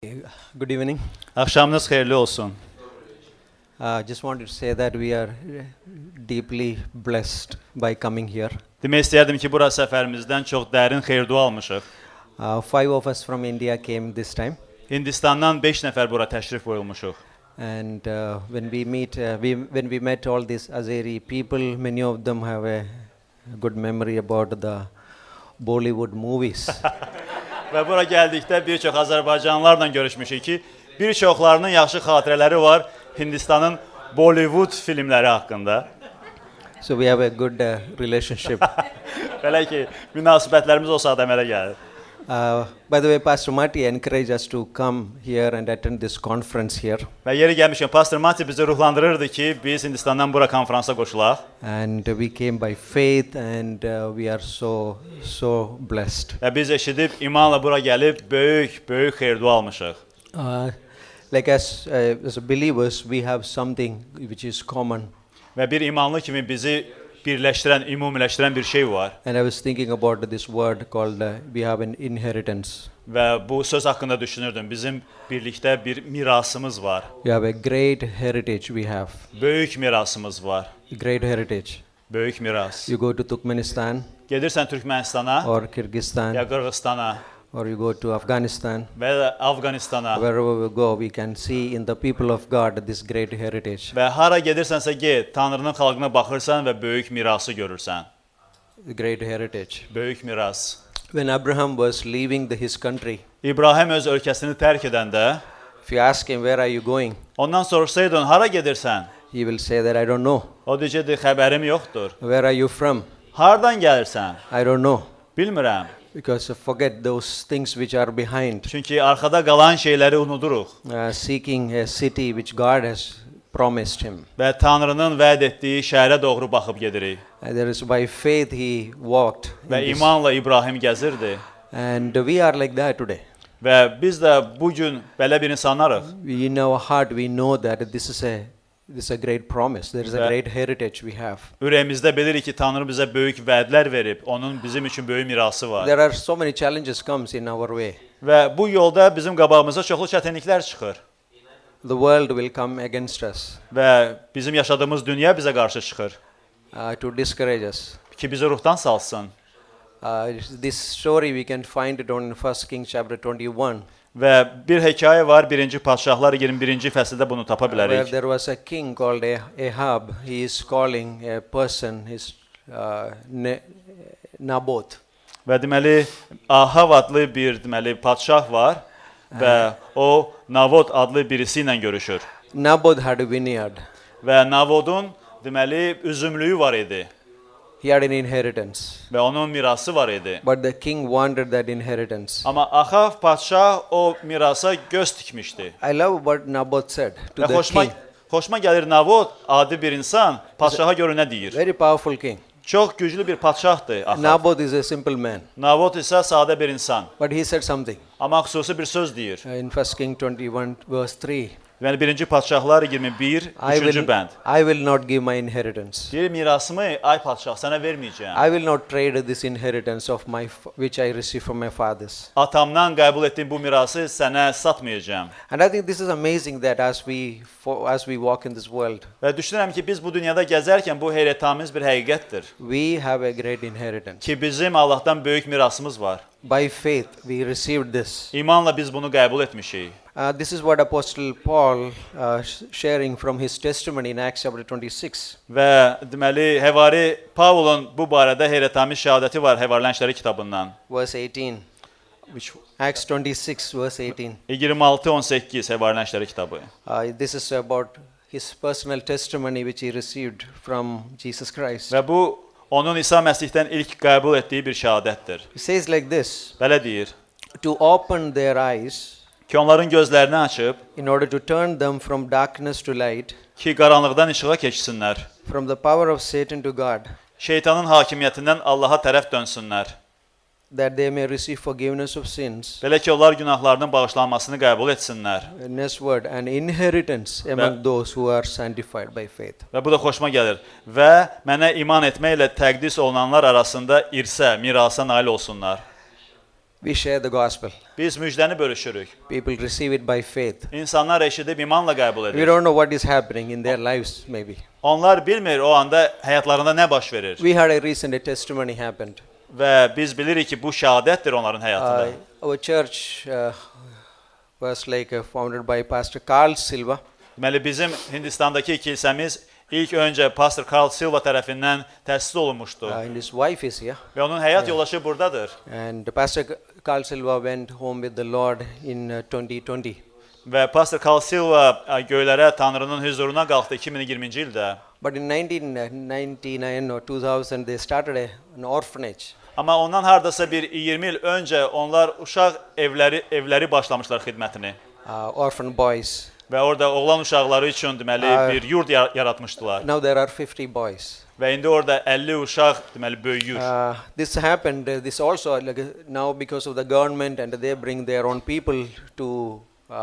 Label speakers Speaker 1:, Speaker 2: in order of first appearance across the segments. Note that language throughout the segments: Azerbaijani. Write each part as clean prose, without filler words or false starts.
Speaker 1: Good evening.
Speaker 2: Axşamınız xeyirli olsun.
Speaker 1: Just wanted to say that we are deeply blessed by coming here.
Speaker 2: Demək istəyərdim ki, bura səfərimizdən çox dərin xeyir-dua almışıq.
Speaker 1: 5 of us from India came this time.
Speaker 2: Hindistandan 5 nəfər bura təşrif buyurmuşuq.
Speaker 1: And when we met all these Azeri people, many of them have a good memory about the Bollywood movies.
Speaker 2: Və bura gəldikdə bir çox Azərbaycanlılarla görüşmüşük ki, bir çoxlarının yaxşı xatirələri var Hindistanın Bollywood filmləri haqqında.
Speaker 1: So we have a good relationship.
Speaker 2: Belə ki, münasibətlərimiz o saat əmələ gəlir.
Speaker 1: By the way, Pastor Marty encouraged us to come here and attend this conference here.
Speaker 2: Və yeri gəlmişkən Pastor Marty bizi ruhlandırırdı ki, biz Hindistandan bura konferansa qoşulaq.
Speaker 1: And we came by faith and we are so blessed.
Speaker 2: Və biz eşidib imanla bura gəlib böyük xeyir-dua almışıq.
Speaker 1: Like as believers, we have something which is common.
Speaker 2: Və bir imanlı kimi bizi birləşdirən, ümumiləşdirən bir şey var.
Speaker 1: And I was thinking about this word called we have an inheritance.
Speaker 2: Və bu söz haqqında düşünürdüm. Bizim birlikdə bir mirasımız var.
Speaker 1: We have a great heritage we have.
Speaker 2: Böyük mirasımız var.
Speaker 1: Great heritage.
Speaker 2: Böyük miras.
Speaker 1: You go to Turkmenistan.
Speaker 2: Gedirsən Türkmenistana,
Speaker 1: or Kyrgyzstan,
Speaker 2: ya Qırğızstana,
Speaker 1: or you go to Afghanistan.
Speaker 2: və də Afqanistana.
Speaker 1: Wherever we go, we can see in the people of God this great heritage.
Speaker 2: Və hara gedirsənsə get, Tanrının xalqına baxırsan və böyük mirası görürsən.
Speaker 1: Great heritage.
Speaker 2: Böyük miras.
Speaker 1: When Abraham was leaving his country,
Speaker 2: İbrahim öz ölkəsini tərk edəndə,
Speaker 1: if you ask him, where are you going?
Speaker 2: ondan soruşsaydın, hara gedirsən?
Speaker 1: He will say that I don't know.
Speaker 2: O deyəcəkdi, xəbərim yoxdur.
Speaker 1: Where are you from?
Speaker 2: Hardan gəlirsən?
Speaker 1: I don't know.
Speaker 2: Bilmirəm.
Speaker 1: Because forget those things which are behind.
Speaker 2: Çünki arxada qalan şeyləri unuduruq.
Speaker 1: Seeking a city which God has promised him.
Speaker 2: Və Tanrının vəd etdiyi şəhərə doğru baxıb gedirik.
Speaker 1: There is by faith he walked.
Speaker 2: Və imanla İbrahim gəzirdi.
Speaker 1: And we are like that today.
Speaker 2: Və biz də bugün belə bir insanlarıq.
Speaker 1: In our heart we know that this is a great promise. There is a great heritage we have.
Speaker 2: Ürəyimizdə bilirik ki, Tanrı bizə böyük vədlər verib. Onun bizim üçün böyük mirası var.
Speaker 1: There are so many challenges comes in our way.
Speaker 2: Və bu yolda bizim qabağımıza çoxlu çətinliklər çıxır.
Speaker 1: The world will come against us.
Speaker 2: Və bizim yaşadığımız dünya bizə qarşı çıxır.
Speaker 1: To discourage us.
Speaker 2: Ki bizi ruhdan salsın.
Speaker 1: This story we can find it on 1 Kings chapter 21.
Speaker 2: Və bir hekayə var, 1-ci Padşahlar 21-ci fəsildə bunu tapa
Speaker 1: Where
Speaker 2: bilərik.
Speaker 1: there was a king called Ahab. He is calling a person, his Naboth.
Speaker 2: Və deməli, Ahav adlı bir padşah var və o Navot adlı birisi ilə görüşür.
Speaker 1: Naboth had a vineyard.
Speaker 2: Və Navodun deməli üzümlüyü var idi.
Speaker 1: He had an inheritance.
Speaker 2: Və onun mirası var idi.
Speaker 1: But the king wanted that inheritance.
Speaker 2: Amma Ahav padşah o mirasa göz tikmişdi.
Speaker 1: I love what Naboth said to
Speaker 2: Və
Speaker 1: the king.
Speaker 2: xoşuma gəlir Navot, adi bir insan, padşaha görə nə deyir?
Speaker 1: Very powerful king.
Speaker 2: Çox güclü bir padşahdır Ahav.
Speaker 1: Naboth is a simple man.
Speaker 2: Navot isə sadə bir insan.
Speaker 1: But he said something.
Speaker 2: Amma xüsusi bir söz deyir.
Speaker 1: In 1 Kings 21 verse 3.
Speaker 2: Yəni 1-ci Padşahlar 21, 3-cü bənd.
Speaker 1: I will not give my inheritance.
Speaker 2: Deyir, mirasımı ay padşah sənə verməyəcəm.
Speaker 1: I will not trade this inheritance of which I received from my fathers.
Speaker 2: Atamdan qəbul etdiyim bu mirası sənə satmayacağam.
Speaker 1: And I think this is amazing that as we walk in this world,
Speaker 2: Və düşünürəm ki, biz bu dünyada gəzərkən bu heyrətamiz bir həqiqətdir.
Speaker 1: we have a great inheritance.
Speaker 2: Ki bizim Allahdan böyük mirasımız var.
Speaker 1: By faith we received this.
Speaker 2: İmanla biz bunu qəbul etmişik.
Speaker 1: This is what Apostle Paul sharing from his testimony in Acts chapter 26.
Speaker 2: Və deməli, Həvari Pavlun bu barədə heyrətamiz şəhadəti var Həvarilər İşləri kitabından.
Speaker 1: Verse 18. Acts 26 verse 18.
Speaker 2: 26-18 Həvarilər İşləri kitabı.
Speaker 1: This is about his personal testimony which he received from Jesus Christ.
Speaker 2: Və bu onun İsa Məsihdən ilk qəbul etdiyi bir şəhadətdir.
Speaker 1: He says like this.
Speaker 2: Belə deyir.
Speaker 1: To open their eyes,
Speaker 2: Ki onların gözlərini açıb,
Speaker 1: in order to turn them from darkness to light,
Speaker 2: ki qaranlıqdan işığa keçsinlər,
Speaker 1: from the power of Satan to God,
Speaker 2: şeytanın hakimiyyətindən Allaha tərəf dönsünlər.
Speaker 1: that they may receive forgiveness of sins.
Speaker 2: Belə ki, onlar günahlarının bağışlanmasını qəbul etsinlər.
Speaker 1: Next word, an inheritance among those who are sanctified by faith.
Speaker 2: Və bu da xoşuma gəlir. Və mənə iman etməklə təqdis olunanlar arasında irsə, mirasa nail olsunlar.
Speaker 1: We share the gospel.
Speaker 2: Biz müjdəni bölüşürük.
Speaker 1: People receive it by faith.
Speaker 2: İnsanlar eşidib imanla qəbul
Speaker 1: We
Speaker 2: edir.
Speaker 1: don't know what is happening in their lives, maybe.
Speaker 2: Onlar bilmir o anda həyatlarında nə baş verir.
Speaker 1: We had a recent testimony happened.
Speaker 2: Və biz bilirik ki, bu şəhadətdir onların həyatında.
Speaker 1: Our church was like founded by Pastor Carl Silva.
Speaker 2: Deməli, bizim Hindistandakı kilsəmiz ilk öncə Pastor Carl Silva tərəfindən təsis olunmuşdu.
Speaker 1: And his wife is here.
Speaker 2: Və onun həyat yoldaşı buradadır.
Speaker 1: And Pastor Carl Silva went home with the Lord in 2020.
Speaker 2: Və Pastor Carl Silva göylərə Tanrının huzuruna qalxdı 2020-ci ildə.
Speaker 1: But in 1999 or 2000, they started an orphanage.
Speaker 2: Amma ondan hardasa bir 20 il öncə onlar uşaq evləri başlamışlar xidmətini.
Speaker 1: Orphan boys.
Speaker 2: Və orada oğlan uşaqları üçün deməli bir yurt yaratmışdılar.
Speaker 1: Now there are 50 boys.
Speaker 2: Və indi orada 50 uşaq deməli böyüyür.
Speaker 1: This happened. This also like now because of the government, and they bring their own people to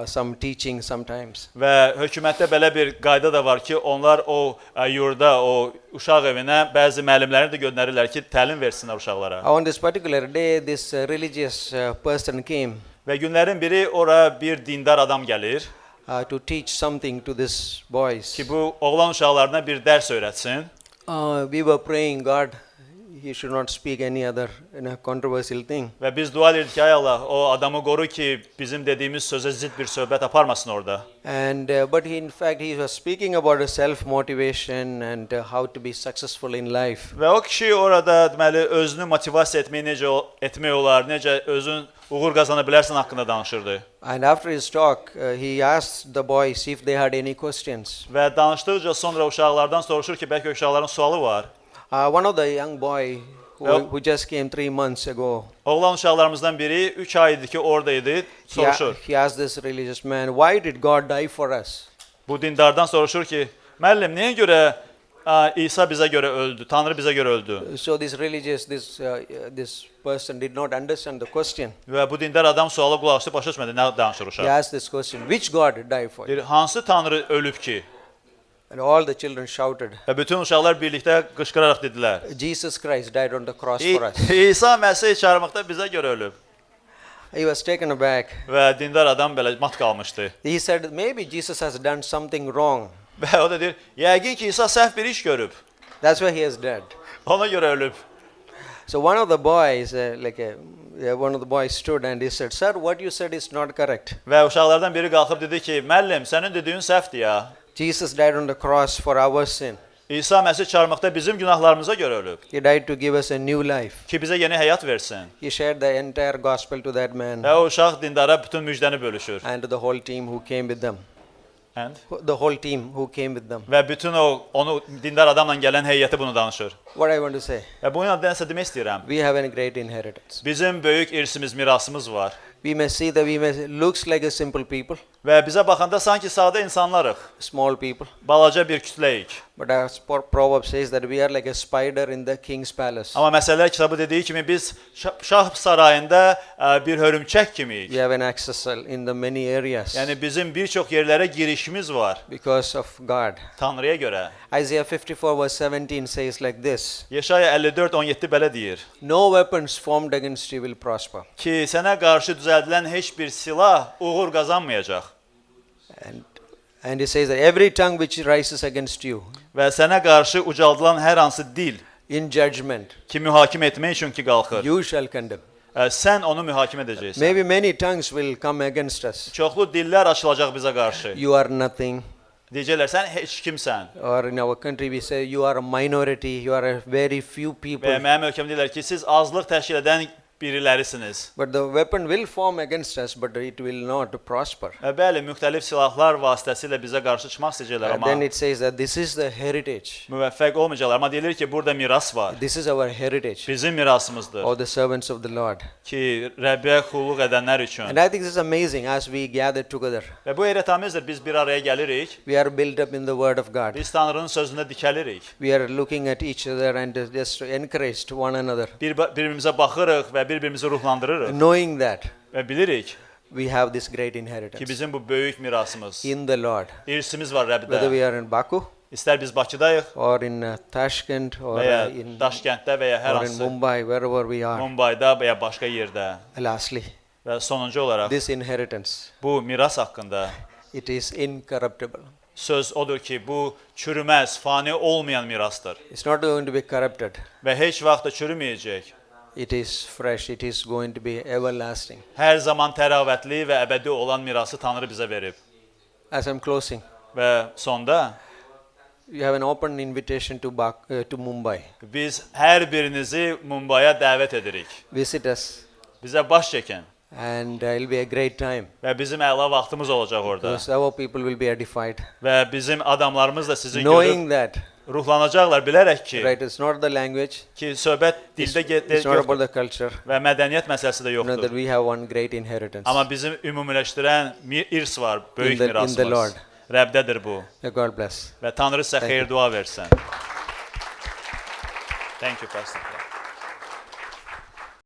Speaker 1: some teaching sometimes.
Speaker 2: Və hökumətdə belə bir qayda da var ki, onlar o yurda, o uşaq evinə bəzi müəllimlərini də göndərirlər ki, təlim versinlər uşaqlara.
Speaker 1: On this particular day, this religious person came.
Speaker 2: Və günlərin biri ora bir dindar adam gəlir.
Speaker 1: To teach something to these boys.
Speaker 2: Ki bu oğlan uşaqlarına bir dərs öyrətsin.
Speaker 1: We were praying, God, he should not speak any other controversial thing.
Speaker 2: Və biz dua edirdik ki, ay Allah, o adamı qoru ki, bizim dediyimiz sözə zidd bir söhbət aparmasın orada.
Speaker 1: And but in fact he was speaking about self motivation and how to be successful in life.
Speaker 2: Və o kişi orada deməli özünü motivasiya etmək olar, necə özün uğur qazana bilərsən haqqında danışırdı.
Speaker 1: And after his talk, he asked the boys if they had any questions.
Speaker 2: Və danışdıqca sonra uşaqlardan soruşur ki, bəlkə uşaqların sualı var.
Speaker 1: One of the young boy who just came 3 months ago.
Speaker 2: Oğlan uşaqlarımızdan biri 3 ay idi ki, oradaydı, soruşur.
Speaker 1: He asked this religious man, why did God die for us?
Speaker 2: Bu dindardan soruşur ki, müəllim, nəyə görə İsa bizə görə öldü, Tanrı bizə görə öldü?
Speaker 1: So this person did not understand the question.
Speaker 2: Və bu dindar adam suala qulaq asıb başa düşmədi, nə danışır uşaq?
Speaker 1: He asked this question, which God died for you?
Speaker 2: Hansı Tanrı ölüb ki?
Speaker 1: And all the children shouted,
Speaker 2: Və bütün uşaqlar birlikdə qışqıraraq dedilər,
Speaker 1: Jesus Christ died on the cross for us.
Speaker 2: İsa Məsih çarmıqda bizə görə ölüb.
Speaker 1: He was taken aback.
Speaker 2: Və dindar adam belə mat qalmışdı.
Speaker 1: He said, maybe Jesus has done something wrong.
Speaker 2: Və o da deyir, yəqin ki, İsa səhv bir iş görüb.
Speaker 1: That's why he is dead.
Speaker 2: Ona görə ölüb.
Speaker 1: So one of the boys, one of the boys stood and he said, sir, what you said is not correct.
Speaker 2: Və uşaqlardan biri qalxıb dedi ki, müəllim, sənin dediyin səhvdir ya.
Speaker 1: Jesus died on the cross for our sin.
Speaker 2: İsa Məsih çarmıqda bizim günahlarımıza görə ölüb.
Speaker 1: He died to give us a new life.
Speaker 2: Ki bizə yeni həyat versin.
Speaker 1: He shared the entire gospel to that man.
Speaker 2: Və o uşaq dindara bütün müjdəni bölüşür.
Speaker 1: And to the whole team who came with them.
Speaker 2: And?
Speaker 1: The whole team who came with them.
Speaker 2: Və bütün onu dindar adamla gələn heyəti bunu danışır.
Speaker 1: What I want to say.
Speaker 2: Və bunun adına nəsə demək istəyirəm.
Speaker 1: We have a great inheritance.
Speaker 2: Bizim böyük irsimiz, mirasımız var.
Speaker 1: We may see that looks like a simple people.
Speaker 2: Və bizə baxanda sanki sadə insanlarıq.
Speaker 1: Small people.
Speaker 2: Balaca bir kütləyik.
Speaker 1: But as Proverbs says that we are like a spider in the king's palace.
Speaker 2: Amma Məsələlər kitabı dediyi kimi biz şah sarayında bir hörümçək kimiyik.
Speaker 1: We have an access in the many areas.
Speaker 2: Yəni bizim bir çox yerlərə girişimiz var.
Speaker 1: Because of God.
Speaker 2: Tanrıya görə.
Speaker 1: Isaiah 54 verse 17 says like this.
Speaker 2: Yeşaya 54:17 belə deyir.
Speaker 1: No weapons formed against you will prosper.
Speaker 2: Ki sənə qarşı düzəldilən heç bir silah uğur qazanmayacaq.
Speaker 1: And he says that every tongue which rises against you.
Speaker 2: Və sənə qarşı ucaldılan hər hansı dil
Speaker 1: in judgment.
Speaker 2: Ki mühakimə etmək üçün ki qalxır.
Speaker 1: You shall condemn.
Speaker 2: Sən onu mühakimə edəcəksən.
Speaker 1: Maybe many tongues will come against us.
Speaker 2: Çoxlu dillər açılacaq bizə qarşı.
Speaker 1: You are nothing.
Speaker 2: Deyəcəklər sən heç kimsən.
Speaker 1: Or in our country we say you are a minority, you are a very few people.
Speaker 2: Və mənim ölkəmdə deyirlər ki, siz azlıq təşkil edən birilərisiniz.
Speaker 1: But the weapon will form against us, but it will not prosper.
Speaker 2: Bəli, müxtəlif silahlar vasitəsilə bizə qarşı çıxmaq istəyəcəklər, amma
Speaker 1: then it says that this is the heritage.
Speaker 2: Müvəffəq olmayacaqlar, amma deyilir ki, burada miras var.
Speaker 1: This is our heritage.
Speaker 2: Bizim mirasımızdır.
Speaker 1: Of the servants of the Lord.
Speaker 2: Ki Rəbbə qulluq edənlər üçün.
Speaker 1: And I think this is amazing as we gather together.
Speaker 2: Və bu heyrətamizdir, biz bir araya gəlirik.
Speaker 1: We are built up in the word of God.
Speaker 2: Biz Tanrının sözündə dikəlirik.
Speaker 1: We are looking at each other and just encourage one another.
Speaker 2: Bir-birimizə baxırıq və bir-birimizi ruhlandırırıq.
Speaker 1: Knowing that
Speaker 2: və bilirik
Speaker 1: we have this great inheritance
Speaker 2: ki bizim bu böyük mirasımız
Speaker 1: in the Lord.
Speaker 2: İrsimiz var Rəbdə.
Speaker 1: Whether we are in Baku,
Speaker 2: İstər biz Bakıdayıq
Speaker 1: or in Tashkent or
Speaker 2: və ya
Speaker 1: in
Speaker 2: Daşkənddə və ya hər
Speaker 1: or in
Speaker 2: hansı
Speaker 1: Mumbai, wherever we are.
Speaker 2: Mumbayda və ya başqa yerdə.
Speaker 1: Lastly,
Speaker 2: Və sonuncu olaraq
Speaker 1: this inheritance,
Speaker 2: bu miras haqqında
Speaker 1: it is incorruptible.
Speaker 2: söz odur ki, bu çürüməz, fani olmayan mirasdır
Speaker 1: It's not going to be corrupted.
Speaker 2: və heç vaxt da çürüməyəcək.
Speaker 1: It is fresh. It is going to be everlasting.
Speaker 2: Hər zaman təravətli və əbədi olan mirası Tanrı bizə verib.
Speaker 1: As I'm closing,
Speaker 2: Və sonda
Speaker 1: you have an open invitation to Mumbai.
Speaker 2: biz hər birinizi Mumbaya dəvət edirik.
Speaker 1: Visit us,
Speaker 2: Bizə baş çəkin
Speaker 1: and it'll be a great time.
Speaker 2: və bizim əla vaxtımız olacaq orada.
Speaker 1: Because our people will be edified,
Speaker 2: Və bizim adamlarımız da sizi görüb
Speaker 1: knowing that,
Speaker 2: ruhlanacaqlar, bilərək ki,
Speaker 1: right? It's not the language.
Speaker 2: söhbət dildə
Speaker 1: It's not about
Speaker 2: yoxdur
Speaker 1: the culture.
Speaker 2: və mədəniyyət məsələsi də
Speaker 1: You know that
Speaker 2: yoxdur.
Speaker 1: we have one great inheritance.
Speaker 2: Amma bizim ümumiləşdirən irs var, böyük
Speaker 1: In the
Speaker 2: mirasımız.
Speaker 1: Lord.
Speaker 2: Rəbdədir bu.
Speaker 1: May God bless.
Speaker 2: Və Tanrı sizə
Speaker 1: Thank
Speaker 2: xeyir
Speaker 1: you.
Speaker 2: dua versin. Thank you, Pastor.